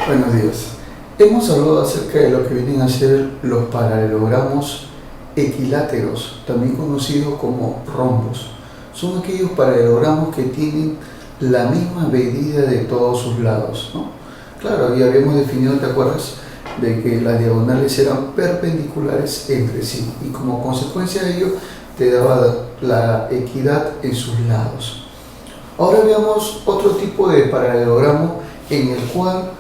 Buenos días. Hemos hablado acerca de lo que vienen a ser los paralelogramos equiláteros, también conocidos como rombos. Son aquellos paralelogramos que tienen la misma medida de todos sus lados, ¿no? Claro, ya habíamos definido, ¿te acuerdas?, de que las diagonales eran perpendiculares entre sí y como consecuencia de ello te daba la equidad en sus lados. Ahora veamos otro tipo de paralelogramo en el cual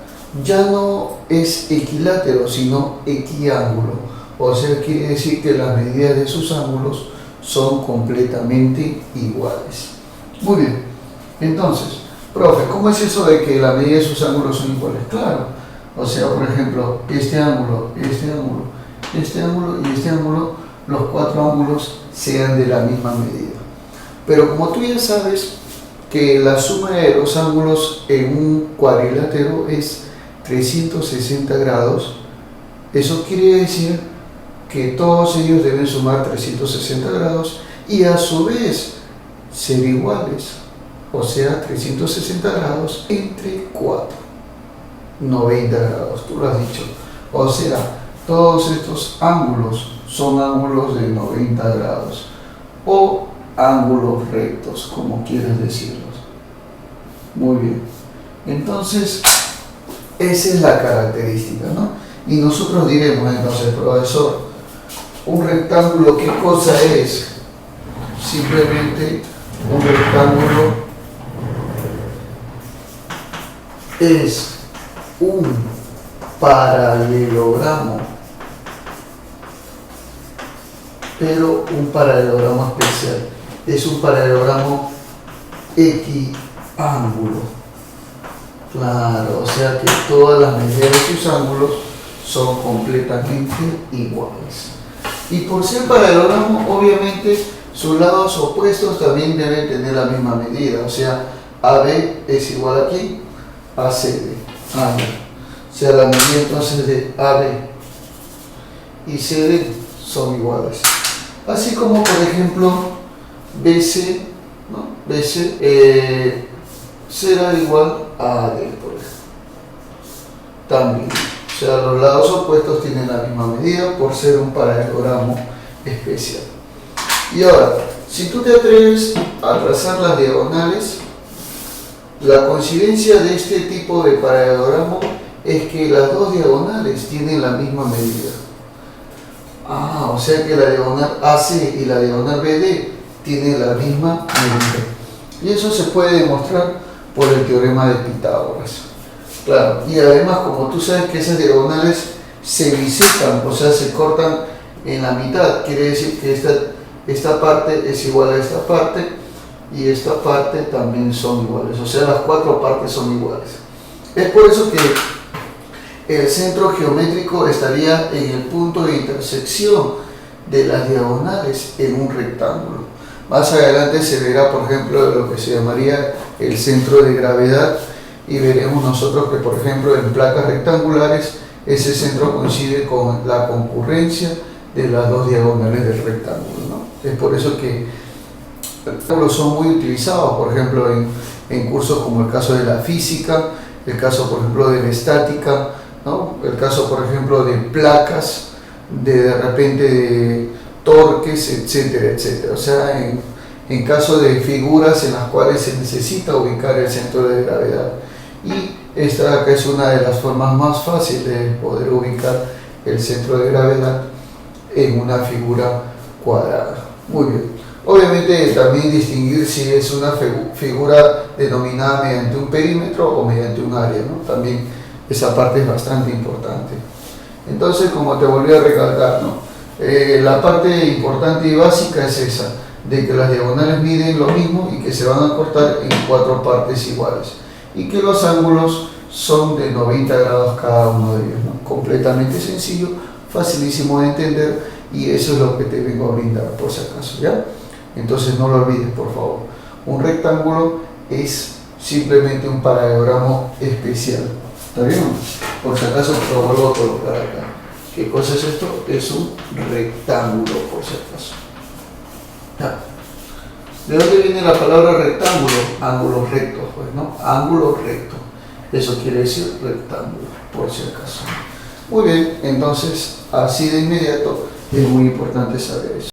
ya no es equilátero, sino equiángulo. O sea, quiere decir que las medidas de sus ángulos son completamente iguales. Muy bien. Entonces, profe, ¿cómo es eso de que la medida de sus ángulos son iguales? Claro. O sea, por ejemplo, este ángulo y este ángulo, los cuatro ángulos sean de la misma medida. Pero como tú ya sabes que la suma de los ángulos en un cuadrilátero es 360 grados, eso quiere decir que todos ellos deben sumar 360 grados y a su vez ser iguales, o sea, 360 grados entre 4, 90 grados, tú lo has dicho. O sea, todos estos ángulos son ángulos de 90 grados o ángulos rectos, como quieras decirlos. Muy bien. Entonces, esa es la característica, ¿no? Y nosotros diremos entonces, profesor, un rectángulo, ¿qué cosa es? Simplemente un rectángulo es un paralelogramo, pero un paralelogramo especial. Es un paralelogramo equiángulo. Claro, o sea que todas las medidas de sus ángulos son completamente iguales. Y por ser paralelogramo, obviamente, sus lados opuestos también deben tener la misma medida. O sea, AB es igual aquí a CD. O sea, la medida entonces de AB y CD son iguales. Así como, por ejemplo, BC, ¿no? BC será igual a AD, por ejemplo. También. O sea, los lados opuestos tienen la misma medida por ser un paralelogramo especial. Y ahora, si tú te atreves a trazar las diagonales, la coincidencia de este tipo de paralelogramo es que las dos diagonales tienen la misma medida. O sea que la diagonal AC y la diagonal BD tienen la misma medida. Y eso se puede demostrar por el teorema de Pitágoras. Claro, y además, como tú sabes que esas diagonales se bisecan, o sea, se cortan en la mitad, quiere decir que esta parte es igual a esta parte y esta parte también son iguales, o sea, las cuatro partes son iguales. Es por eso que el centro geométrico estaría en el punto de intersección de las diagonales en un rectángulo. Más adelante se verá, por ejemplo, lo que se llamaría el centro de gravedad y veremos nosotros que, por ejemplo, en placas rectangulares ese centro coincide con la concurrencia de las dos diagonales del rectángulo, ¿no? Es por eso que los rectángulos son muy utilizados, por ejemplo, en cursos como el caso de la física, el caso, por ejemplo, de la estática, ¿no? El caso, por ejemplo, de placas, de repente de torques, etcétera, etcétera. O sea, en caso de figuras en las cuales se necesita ubicar el centro de gravedad. Y esta acá es una de las formas más fáciles de poder ubicar el centro de gravedad en una figura cuadrada. Muy bien. Obviamente también distinguir si es una figura denominada mediante un perímetro o mediante un área, ¿no? También esa parte es bastante importante. Entonces, como te volví a recalcar, ¿no? La parte importante y básica es esa, de que las diagonales miden lo mismo y que se van a cortar en cuatro partes iguales y que los ángulos son de 90 grados cada uno de ellos, ¿no? Completamente sencillo, facilísimo de entender y eso es lo que te vengo a brindar por si acaso, ¿ya? Entonces no lo olvides, por favor. Un rectángulo es simplemente un paralelogramo especial. ¿Está bien? Por si acaso lo vuelvo a colocar acá. ¿Qué cosa es esto? Es un rectángulo, por si acaso. ¿Ya? ¿De dónde viene la palabra rectángulo? Ángulos rectos, pues, ¿no? Ángulo recto. Eso quiere decir rectángulo, por si acaso. Muy bien, entonces así de inmediato es muy importante saber eso.